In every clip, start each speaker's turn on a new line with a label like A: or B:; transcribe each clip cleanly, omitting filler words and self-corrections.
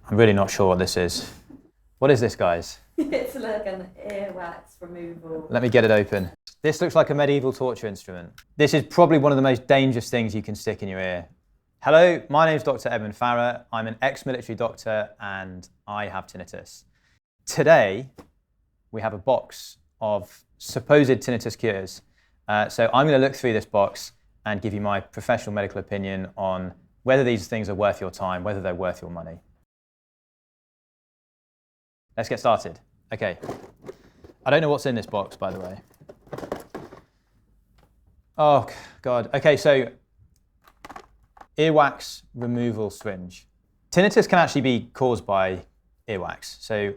A: I'm really not sure what this is. What is this, guys?
B: It's like an earwax removal.
A: Let me get it open. This looks like a medieval torture instrument. This is probably one of the most dangerous things you can stick in your ear. Hello, my name is Dr. Edmund Farrer. I'm an ex-military doctor and I have tinnitus. Today, we have a box of supposed tinnitus cures. So I'm going to look through this box and give you my professional medical opinion on whether these things are worth your time, whether they're worth your money. Let's get started. Okay. I don't know what's in this box, by the way. Oh, God. Okay, so earwax removal syringe. Tinnitus can actually be caused by earwax. So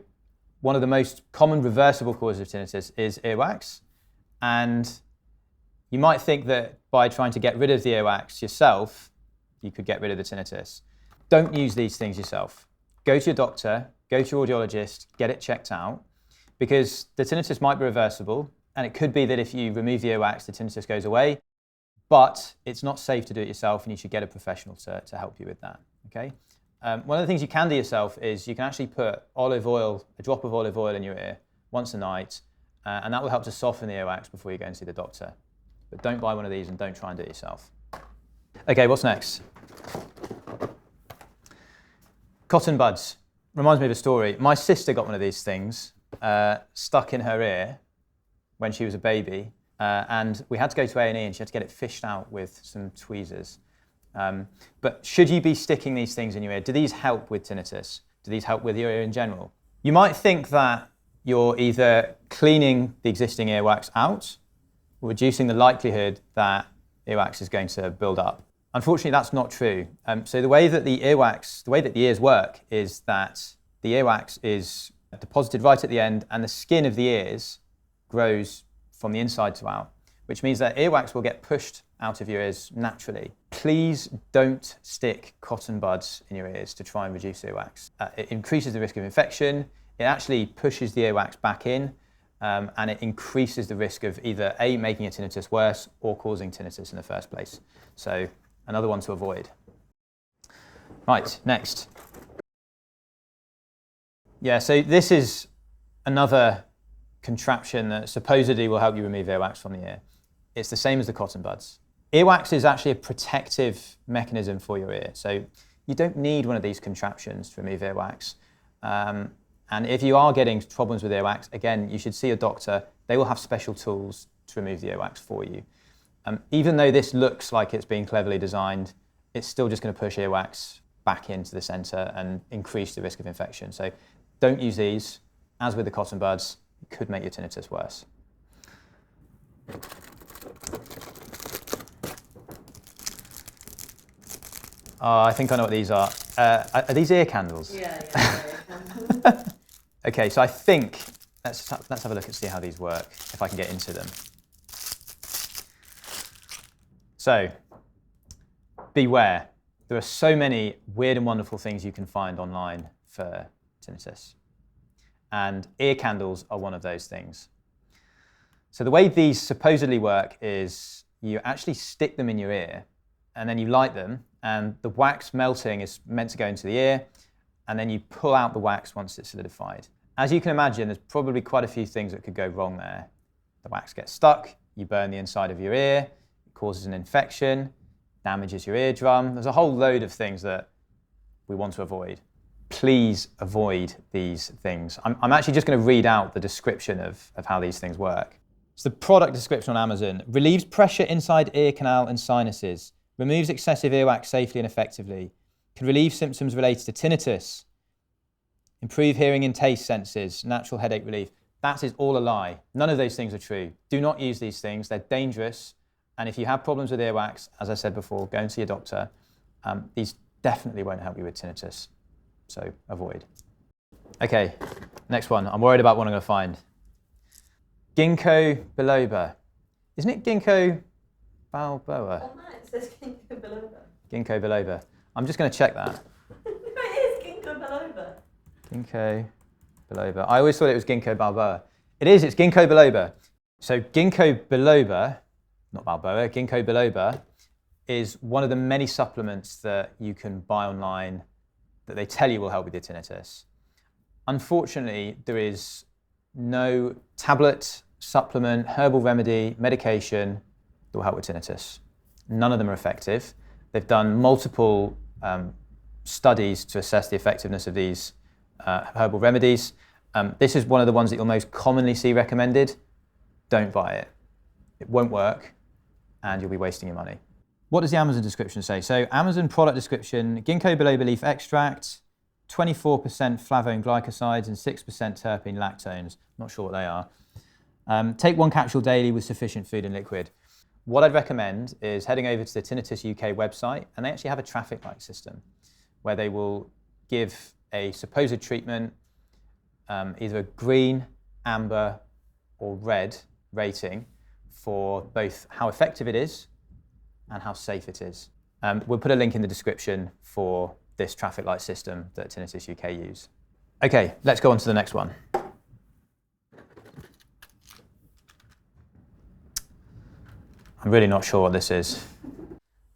A: one of the most common reversible causes of tinnitus is earwax. And you might think that by trying to get rid of the earwax yourself, you could get rid of the tinnitus. Don't use these things yourself. Go to your doctor, go to your audiologist, get it checked out, because the tinnitus might be reversible, and it could be that if you remove the earwax, the tinnitus goes away, but it's not safe to do it yourself, and you should get a professional to help you with that, okay? One of the things you can do yourself is you can actually put olive oil, a drop of olive oil in your ear once a night, and that will help to soften the earwax before you go and see the doctor. But don't buy one of these and don't try and do it yourself. Okay, what's next? Cotton buds. Reminds me of a story. My sister got one of these things stuck in her ear when she was a baby, and we had to go to A&E and she had to get it fished out with some tweezers. But should you be sticking these things in your ear? Do these help with tinnitus? Do these help with your ear in general? You might think that you're either cleaning the existing earwax out or reducing the likelihood that earwax is going to build up. Unfortunately, that's not true. So the way that the ears work is that the earwax is deposited right at the end and the skin of the ears grows from the inside to out, which means that earwax will get pushed out of your ears naturally. Please don't stick cotton buds in your ears to try and reduce earwax. It increases the risk of infection. It actually pushes the earwax back in, and it increases the risk of either A, making your tinnitus worse or causing tinnitus in the first place. So another one to avoid. Right, next. Yeah, so this is another contraption that supposedly will help you remove earwax from the ear. It's the same as the cotton buds. Earwax is actually a protective mechanism for your ear. So you don't need one of these contraptions to remove earwax. And if you are getting problems with earwax, again, you should see a doctor. They will have special tools to remove the earwax for you. Even though this looks like it's being cleverly designed, it's still just going to push earwax back into the center and increase the risk of infection. So don't use these. As with the cotton buds, it could make your tinnitus worse. I think I know what these are. Are these ear candles?
B: Yeah, ear candles.
A: Okay, so I think, let's have a look and see how these work, if I can get into them. So, beware. There are so many weird and wonderful things you can find online for tinnitus. And ear candles are one of those things. So the way these supposedly work is you actually stick them in your ear and then you light them, and the wax melting is meant to go into the ear, and then you pull out the wax once it's solidified. As you can imagine, there's probably quite a few things that could go wrong there. The wax gets stuck, you burn the inside of your ear, it causes an infection, damages your eardrum. There's a whole load of things that we want to avoid. Please avoid these things. I'm actually just going to read out the description of how these things work. It's the product description on Amazon. Relieves pressure inside ear canal and sinuses. Removes excessive earwax safely and effectively. Can relieve symptoms related to tinnitus. Improve hearing and taste senses. Natural headache relief. That is all a lie. None of those things are true. Do not use these things. They're dangerous. And if you have problems with earwax, as I said before, go and see a doctor. These definitely won't help you with tinnitus. So avoid. Okay, next one. I'm worried about what I'm going to find. Ginko Boba. Isn't it Ginko Balboa?
B: Oh no, it says Ginko Boba.
A: Ginko Boba. I'm just going to check that.
B: No, it is Ginko Boba.
A: Ginko Boba. I always thought it was Ginko Balboa. It is, it's Ginko Boba. So Ginko Boba, not Balboa, Ginko Boba is one of the many supplements that you can buy online that they tell you will help with your tinnitus. Unfortunately, there is no tablet, supplement, herbal remedy, medication that will help with tinnitus. None of them are effective. They've done multiple studies to assess the effectiveness of these herbal remedies. This is one of the ones that you'll most commonly see recommended. Don't buy it. It won't work, and you'll be wasting your money. What does the Amazon description say? So Amazon product description, Ginkgo biloba leaf extract, 24% flavone glycosides and 6% terpene lactones. Not sure what they are. Take 1 capsule daily with sufficient food and liquid. What I'd recommend is heading over to the Tinnitus UK website, and they actually have a traffic light system where they will give a supposed treatment either a green, amber, or red rating for both how effective it is and how safe it is. We'll put a link in the description for this traffic light system that Tinnitus UK use. Okay, let's go on to the next one. I'm really not sure what this is.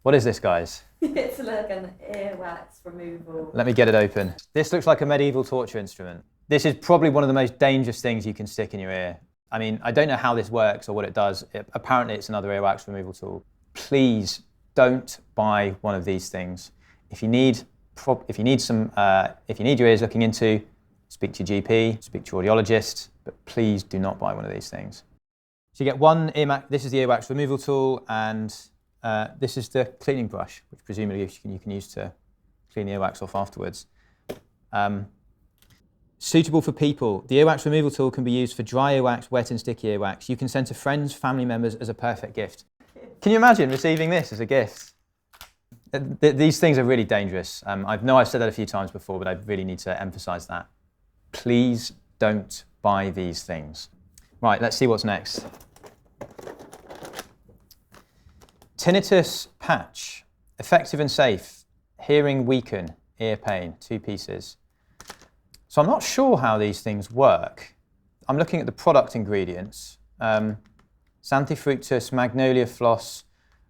A: What is this, guys?
B: It's like an earwax removal.
A: Let me get it open. This looks like a medieval torture instrument. This is probably one of the most dangerous things you can stick in your ear. I mean, I don't know how this works or what it does. Apparently it's another earwax removal tool. Please don't buy one of these things. If you need your ears looking into, speak to your GP, speak to your audiologist, but please do not buy one of these things. So you get one earwax, this is the earwax removal tool, and this is the cleaning brush, which presumably you can use to clean the earwax off afterwards. Suitable for people. The earwax removal tool can be used for dry earwax, wet and sticky earwax. You can send to friends, family members as a perfect gift. Can you imagine receiving this as a gift? These things are really dangerous. I know I've said that a few times before, but I really need to emphasize that. Please don't buy these things. Right, let's see what's next. Tinitus Patch. Effective and safe. Hearing weaken, ear pain, 2 pieces. So I'm not sure how these things work. I'm looking at the product ingredients. Xanthifructus, magnolia floss.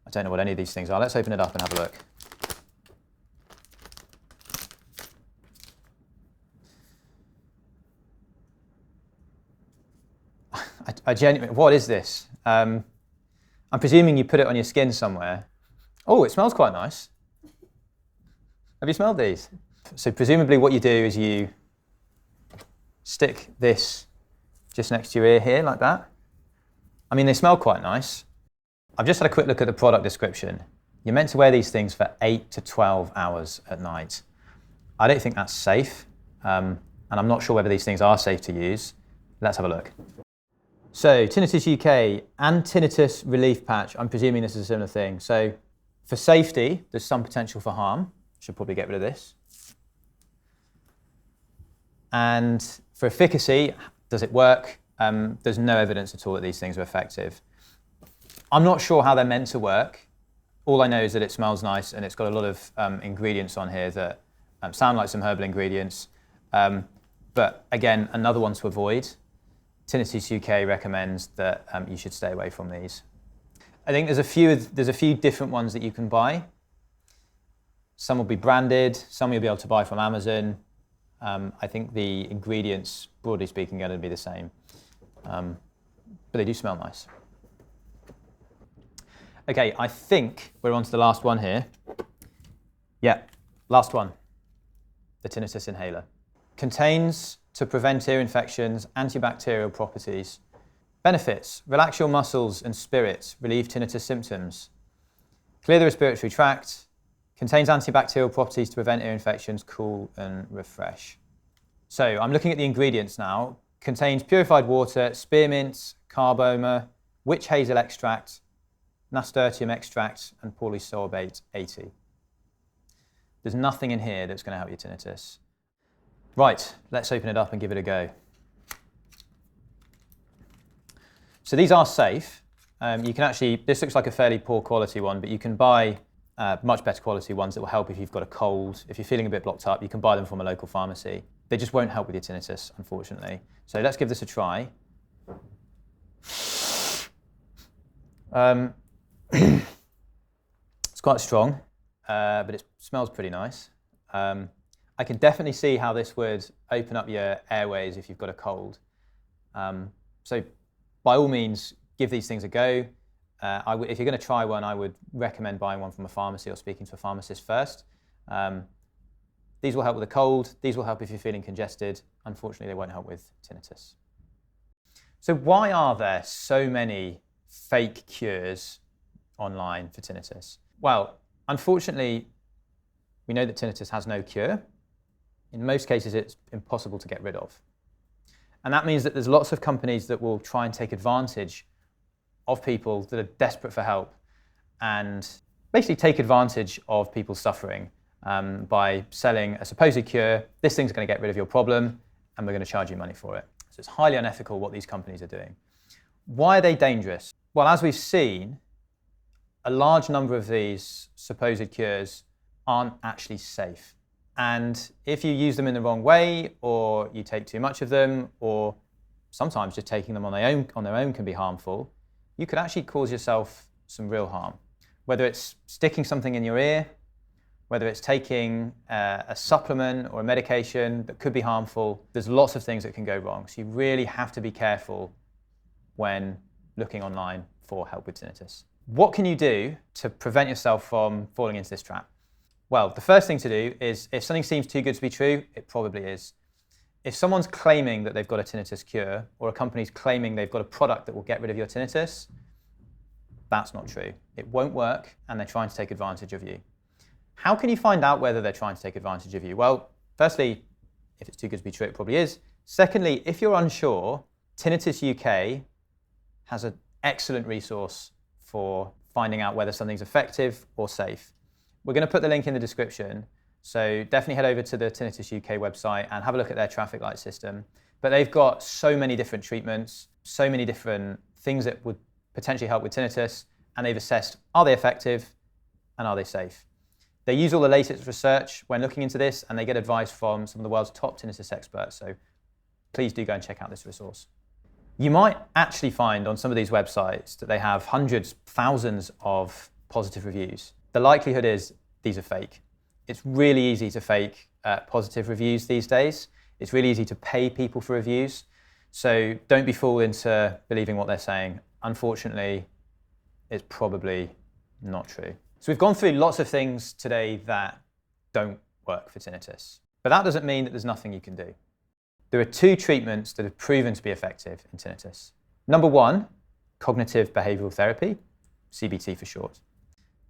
A: I don't know what any of these things are. Let's open it up and have a look. I genuinely, what is this? I'm presuming you put it on your skin somewhere. Oh, it smells quite nice. Have you smelled these? So presumably what you do is you stick this just next to your ear here, like that. I mean, they smell quite nice. I've just had a quick look at the product description. You're meant to wear these things for 8 to 12 hours at night. I don't think that's safe, and I'm not sure whether these things are safe to use. Let's have a look. So, Tinnitus UK and Tinnitus Relief Patch. I'm presuming this is a similar thing. So, for safety, there's some potential for harm. Should probably get rid of this. And for efficacy, does it work? There's no evidence at all that these things are effective. I'm not sure how they're meant to work. All I know is that it smells nice and it's got a lot of ingredients on here that sound like some herbal ingredients. But again, another one to avoid. Tinnitus UK recommends that you should stay away from these. I think there's a few different ones that you can buy. Some will be branded, some you'll be able to buy from Amazon. I think the ingredients, broadly speaking, are going to be the same. But they do smell nice. Okay, I think we're on to the last one here. Yeah, last one. The Tinnitus Inhaler. Contains, to prevent ear infections, antibacterial properties. Benefits: relax your muscles and spirits, relieve tinnitus symptoms. Clear the respiratory tract. Contains antibacterial properties to prevent ear infections, cool and refresh. So I'm looking at the ingredients now. Contains purified water, spearmint, carboma, witch hazel extract, nasturtium extract, and polysorbate 80. There's nothing in here that's going to help your tinnitus. Right, let's open it up and give it a go. So these are safe. You can actually, this looks like a fairly poor quality one, but you can buy much better quality ones that will help if you've got a cold. If you're feeling a bit blocked up, you can buy them from a local pharmacy. They just won't help with your tinnitus, unfortunately. So let's give this a try. It's quite strong, but it smells pretty nice. I can definitely see how this would open up your airways if you've got a cold. So by all means, give these things a go. If you're going to try one, I would recommend buying one from a pharmacy or speaking to a pharmacist first. These will help with a cold. These will help if you're feeling congested. Unfortunately, they won't help with tinnitus. So why are there so many fake cures online for tinnitus? Well, unfortunately, we know that tinnitus has no cure. In most cases, it's impossible to get rid of. And that means that there's lots of companies that will try and take advantage of people that are desperate for help and basically take advantage of people's suffering by selling a supposed cure. This thing's going to get rid of your problem and we're going to charge you money for it. So it's highly unethical what these companies are doing. Why are they dangerous? Well, as we've seen, a large number of these supposed cures aren't actually safe. And if you use them in the wrong way, or you take too much of them, or sometimes just taking them on their own can be harmful, you could actually cause yourself some real harm. Whether it's sticking something in your ear, whether it's taking a supplement or a medication that could be harmful, there's lots of things that can go wrong. So you really have to be careful when looking online for help with tinnitus. What can you do to prevent yourself from falling into this trap? Well, the first thing to do is, if something seems too good to be true, it probably is. If someone's claiming that they've got a tinnitus cure, or a company's claiming they've got a product that will get rid of your tinnitus, that's not true. It won't work, and they're trying to take advantage of you. How can you find out whether they're trying to take advantage of you? Well, firstly, if it's too good to be true, it probably is. Secondly, if you're unsure, Tinnitus UK has an excellent resource for finding out whether something's effective or safe. We're going to put the link in the description, so definitely head over to the Tinnitus UK website and have a look at their traffic light system. But they've got so many different treatments, so many different things that would potentially help with tinnitus, and they've assessed, are they effective and are they safe? They use all the latest research when looking into this, and they get advice from some of the world's top tinnitus experts, so please do go and check out this resource. You might actually find on some of these websites that they have hundreds, thousands of positive reviews. The likelihood is these are fake. It's really easy to fake positive reviews these days. It's really easy to pay people for reviews. So don't be fooled into believing what they're saying. Unfortunately, it's probably not true. So we've gone through lots of things today that don't work for tinnitus. But that doesn't mean that there's nothing you can do. There are two treatments that have proven to be effective in tinnitus. Number one, cognitive behavioral therapy, CBT for short.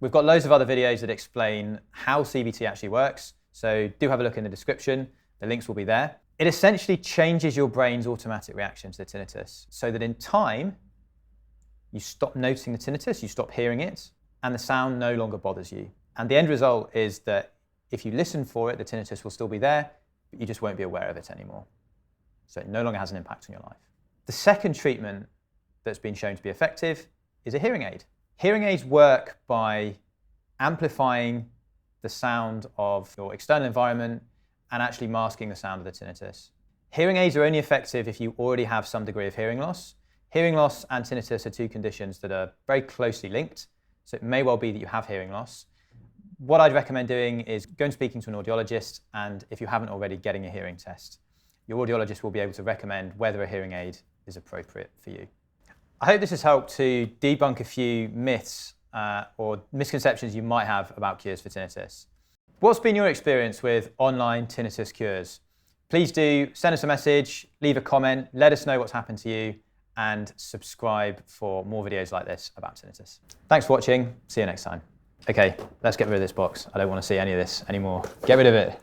A: We've got loads of other videos that explain how CBT actually works, so do have a look in the description. The links will be there. It essentially changes your brain's automatic reaction to the tinnitus, so that in time, you stop noticing the tinnitus, you stop hearing it, and the sound no longer bothers you. And the end result is that if you listen for it, the tinnitus will still be there, but you just won't be aware of it anymore. So it no longer has an impact on your life. The second treatment that's been shown to be effective is a hearing aid. Hearing aids work by amplifying the sound of your external environment and actually masking the sound of the tinnitus. Hearing aids are only effective if you already have some degree of hearing loss. Hearing loss and tinnitus are two conditions that are very closely linked, so it may well be that you have hearing loss. What I'd recommend doing is going and speaking to an audiologist, and if you haven't already, getting a hearing test. Your audiologist will be able to recommend whether a hearing aid is appropriate for you. I hope this has helped to debunk a few myths or misconceptions you might have about cures for tinnitus. What's been your experience with online tinnitus cures? Please do send us a message, leave a comment, let us know what's happened to you, and subscribe for more videos like this about tinnitus. Thanks for watching. See you next time. Okay, let's get rid of this box. I don't want to see any of this anymore. Get rid of it.